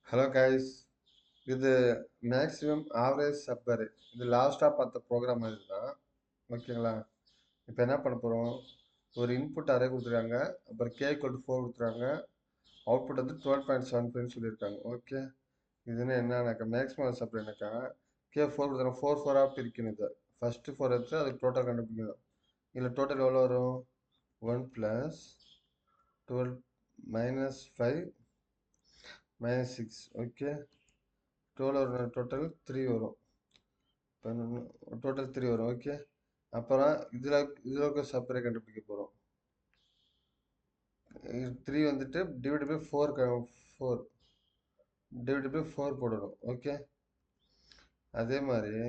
Hello guys, இது maximum average supper. இது லாஸ்ட்டாக பார்த்த ப்ரோக்ராம் மாதிரி தான். ஓகேங்களா? இப்போ என்ன பண்ண போகிறோம்? ஒரு இன்புட் அரே கொடுத்துருக்காங்க, அப்புறம் கே ஈக்குவல் டு 4 கொடுத்துருக்காங்க, அவுட்புட் வந்து 12.75 சொல்லியிருக்காங்க. ஓகே, இதுன்னு என்னன்னாக்கா மேக்ஸிமம் சப்பர் என்னக்கா கே 4 கொடுத்துருக்காங்க, 4 4ஆக பிரிக்கணும். இதை ஃபஸ்ட்டு 4 எடுத்து அதுக்கு டோட்டல் கண்டுபிடிக்கணும். இதில் டோட்டல் எவ்வளோ வரும்? 1 + 12 - 5 - 6. ஓகே, டோட்டல் 3 வரும். டோட்டல் 3 வரும். ஓகே, அப்புறம் இதில் இருக்க சப்பரை கண்டுபிடிக்க போகிறோம். 3 வந்துட்டு டிவைட் பை 4 டிவைட் பை 4 போடணும். ஓகே, அதே மாதிரி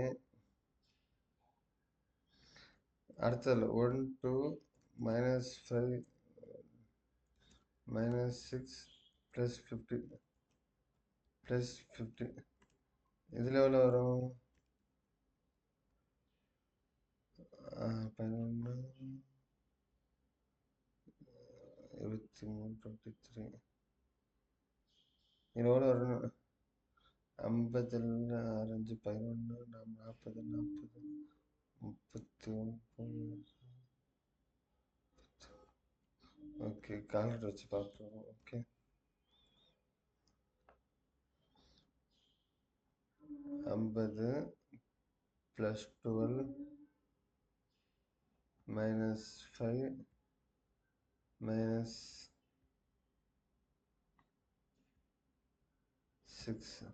அடுத்ததில் 1 2 -5 -6 +50 இதில் எவ்வளோ வரும்? 11 23 23 இதில் எவ்வளோ வரும்? 50 6 5 11 40 39. ஓகே, கால்குலேட்டர் வச்சு பார்ப்போம். Okay, 50 + 12 - 5 - 6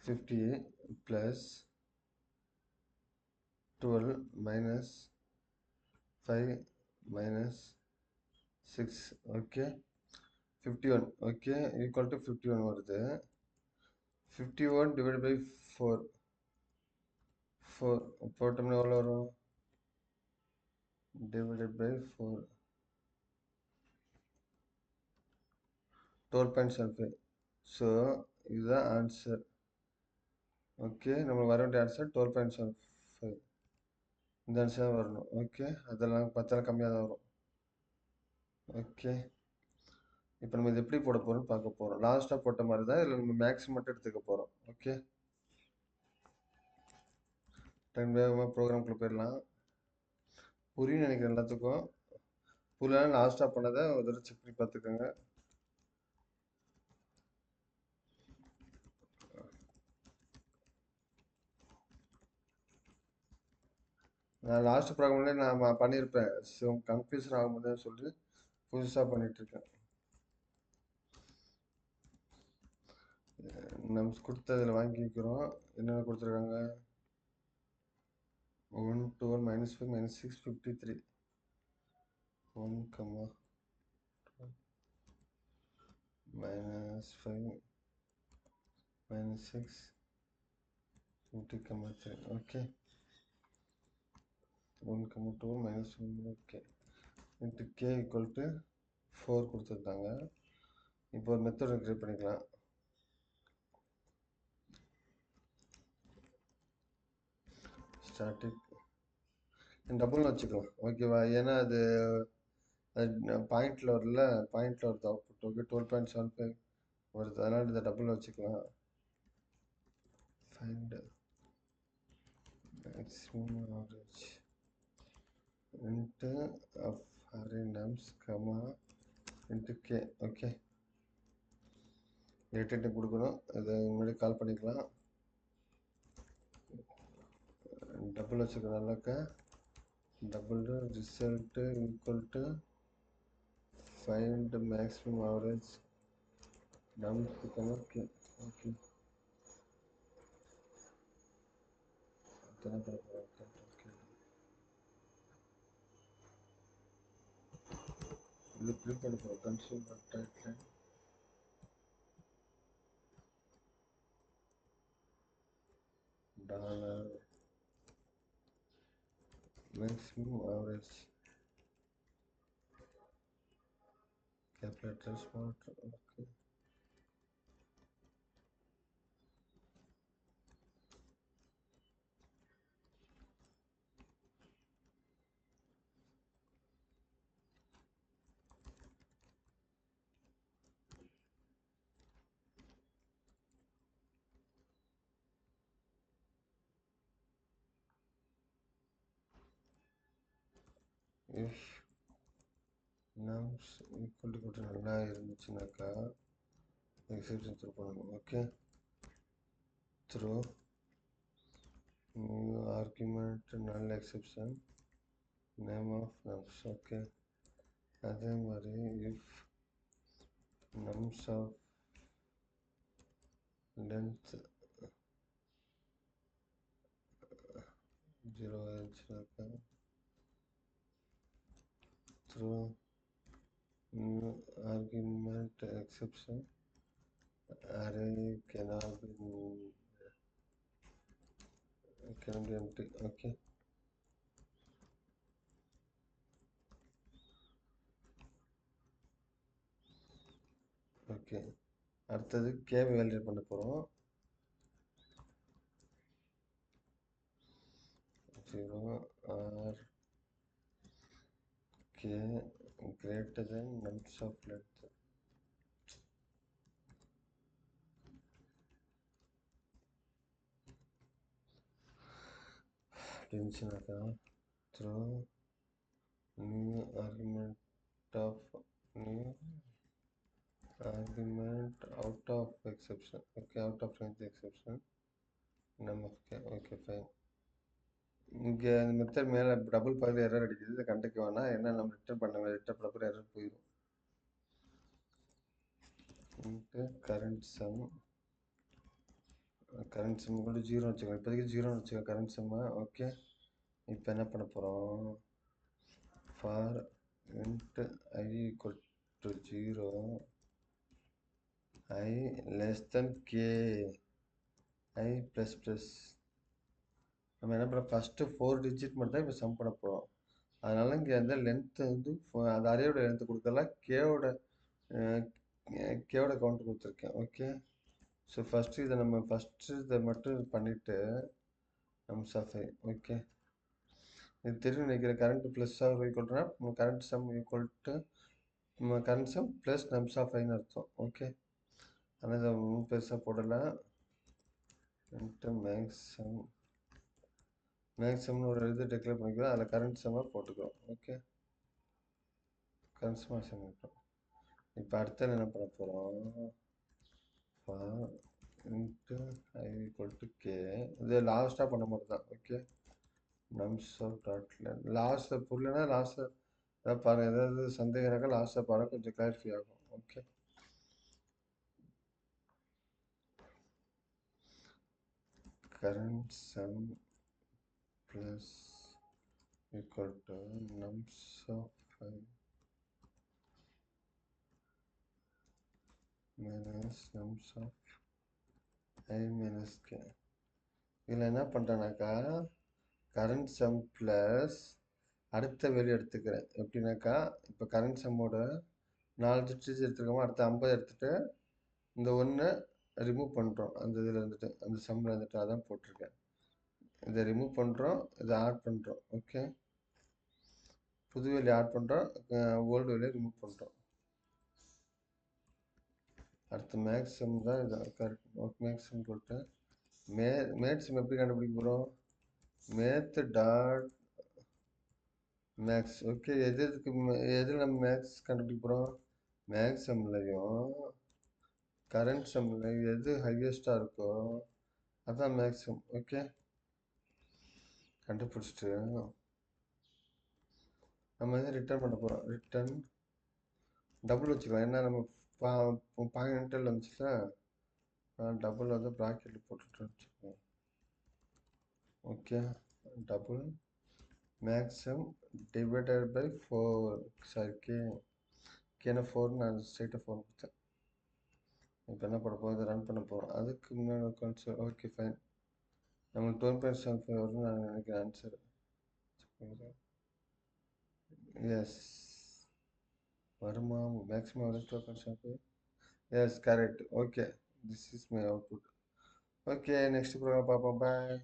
50 + 12 - 5 - 6. Okay, 51. Okay, equal to 51 வருது. 51 டிவைட் பை 4 போட்டோம்னா எவ்வளோ வரும்? Divided by 4 12.75. ஸோ இதுதான் ஆன்சர். ஓகே, நம்ம வர வேண்டிய ஆன்சர் 12.75. இந்த ஆன்சர் வரணும். ஓகே, அதெல்லாம் 10 கம்மியாக தான் வரும். ஓகே, இப்போ நம்ம இது எப்படி போட போகிறோம்னு பார்க்க போகிறோம். லாஸ்ட்டாக போட்ட மாதிரி தான் இதில் நம்ம மேக்ஸிமம் மட்டும் எடுத்துக்க போகிறோம். ஓகே, டைம் வேகமாக ப்ரோக்ராம்குள்ளே போயிடலாம். புரியும் நினைக்கிறேன் எல்லாத்துக்கும். புரியலாம், லாஸ்ட்டாக பண்ணதை ஒரு தடவை செக் பண்ணி பார்த்துக்கோங்க. நான் லாஸ்ட் ப்ரோக்ராம்லேயே நான் பண்ணியிருப்பேன். ஸோ கன்ஃபியூஷன் ஆகும்போது சொல்லி புதுசாக பண்ணிகிட்ருக்கேன். நம்ம கொடுத்ததில் வாங்கிக்கிறோம். என்னென்ன கொடுத்துருக்காங்க? 1 12 -5 -6 53. 1, -5 -6 50, 3. Okay, 1, 2 -1. Okay, into K equal to 4 கொடுத்துருந்தாங்க. இப்போ ஒரு மெத்தட் கிரியேட் பண்ணிக்கலாம். ஸ்டாட்டிக் டபுள்னு வச்சுக்கலாம். ஓகேவா? ஏன்னா அது பாயிண்டில் வருது அவுட்புட். ஓகே, 12.75 வருது, அதனால் இதை டபுள் வச்சுக்கலாம். Find maximum average int of array names comma int K. Okay, return கொடுக்கணும். இதை முன்னாடி கால் பண்ணிக்கலாம். டபுள் வச்சுக்கிறனாக்க double result equal to find maximum average nums comma K. Okay, இது பிரிண்ட் பண்ண போகிறோம். Consumer title dollar maximum average calculator smart. Okay, if nums equal to நல்லா இருந்துச்சுனாக்கா எக்ஸெப்ஷன் த்ரூ பண்ணணும். Okay, throw new argument null exception name of nums. Okay, அதே மாதிரி if nums of length 0 இருந்துச்சுனாக்கா through new argument exception array cannot be empty. Okay, okay. அடுத்தது கேவை validate பண்ண போகிறோம். 0 or k greater than nums of length. அப்படின்னுச்சுனாக்கா through new argument of new argument out of exception. Okay, out of range exception num of k. Okay, fine. இங்கே இந்த method மேலே double பகுதி error அடிக்குது. இதை கண்டுக்க வேணாம். என்ன நம்ம ரிட்டர்ன் பண்ண ரிட்டர்ன் பண்ணப்போ எரர் போயிடும். கரண்ட் சம் கூட 0 வச்சுக்கோங்க. இப்போதைக்கு 0 வச்சுக்கோங்க கரண்ட் சம்மை. ஓகே, இப்போ என்ன பண்ண போகிறோம்? For int I equal to 0 I less than k I plus plus நம்ம என்ன பண்ண ஃபஸ்ட்டு 4 டிஜிட் மட்டும் தான் இப்போ சம் பண்ண போகிறோம். அதனால் இங்கே அந்த லென்த்து வந்து அந்த அரேயோட லென்த்து கொடுக்கல, கேவோட கவுண்ட் கொடுத்துருக்கேன். ஓகே, ஸோ ஃபஸ்ட்டு இதை நம்ம இதை மட்டும் பண்ணிவிட்டு நம்ஸ் ஆஃப் ஐ. ஓகே, இது தெரியும் நினைக்கிற கரண்ட் ப்ளஸ் ஆஃப் ஈக்குவல்ட்டுனா current sum equal to current sum plus nums of ஐன்னு அர்த்தம். ஓகே, ஆனால் இதை பெருசாக போடலாம். மேக்ஸிமம்னு ஒரு இது டிக்ளேர் பண்ணிக்கிறோம். அதில் கரண்ட் சம்மாக போட்டுக்கிறோம். ஓகே, கரண்ட் சம்மாக சமைக்கிறோம். இப்போ அடுத்த என்ன பண்ண போகிறோம்? Into I equal to K. இது லாஸ்ட்டாக பண்ண மாதிரி தான். ஓகே, நம்ஸ் ஆஃப் டாட்ல லாஸ்ட்டில் புரியலன்னா லாஸ்ட்டில் ஏதாவது பாருங்கள். ஏதாவது சந்தேகம்னாக்கா லாஸ்ட்டில் பாருங்கள், கொஞ்சம் கிளாரிஃபை ஆகும். Okay, current sum plus equal to nums of I minus nums of I minus k. இதில் என்ன பண்ணுறேன்னாக்கா கரண்ட் சம் ப்ளஸ் அடுத்த வேல்யூ எடுத்துக்கிறேன். எப்படின்னாக்கா இப்போ கரண்ட் சம்மோட 4 டிஜிட் எடுத்துருக்கோமோ அடுத்த 50 எடுத்துகிட்டு இந்த ஒன்று ரிமூவ் பண்ணுறோம். அந்த இதில் இருந்துட்டு அந்த சம்மில் இருந்துட்டு அதான் போட்டிருக்கேன். இதை ரிமூவ் பண்ணுறோம், இதை ஆட் பண்ணுறோம். ஓகே, புது வேல்யூ ஆட் பண்ணுறோம், ஓல்டு வேல்யூ ரிமூவ் பண்ணுறோம். அடுத்து மேக்ஸிமம் தான் இது கரெக்ட். மேக்ஸிமம் போட்டு மேக்ஸிமம் எப்படி கண்டுபிடிக்க போகிறோம்? Math dot maths. ஓகே, எதில் நம்ம மேக்ஸ் கண்டுபிடிக்க போகிறோம்? மேக்ஸிம்லையும் கரண்ட் சம்லையும் எது ஹையஸ்டாக இருக்கோ அதான் மேக்ஸிமம். ஓகே, கண்டுபிடிச்சிட்டு நம்ம இதை ரிட்டர்ன் பண்ண போகிறோம். ரிட்டர்ன் டபுள் வச்சுக்கலாம். ஏன்னா நம்ம பாயிண்டில் வந்துச்சுல, டபுள் வந்து ப்ராக்கெட்டில் போட்டுட்டு வச்சுக்கோங்க. Okay, double maximum divided by 4. Sorry, கேன 4 நான் ஸ்ட்ரைட்டாக 4 கொடுத்தேன். இப்போ என்ன பண்ண போகிறோம்? இதை ரன் பண்ண போகிறோம். அதுக்கு முன்னாடி கான்செப்ட். Okay, fine. நம்மளுக்கு 12.75 வரும்னு நான் நினைக்கிறேன் ஆன்சர். எஸ், வருமா? மேக்ஸிமம் வரும் 12.75. Yes, correct. Okay, this is my output. Okay, next program பார்ப்போம். பாய்.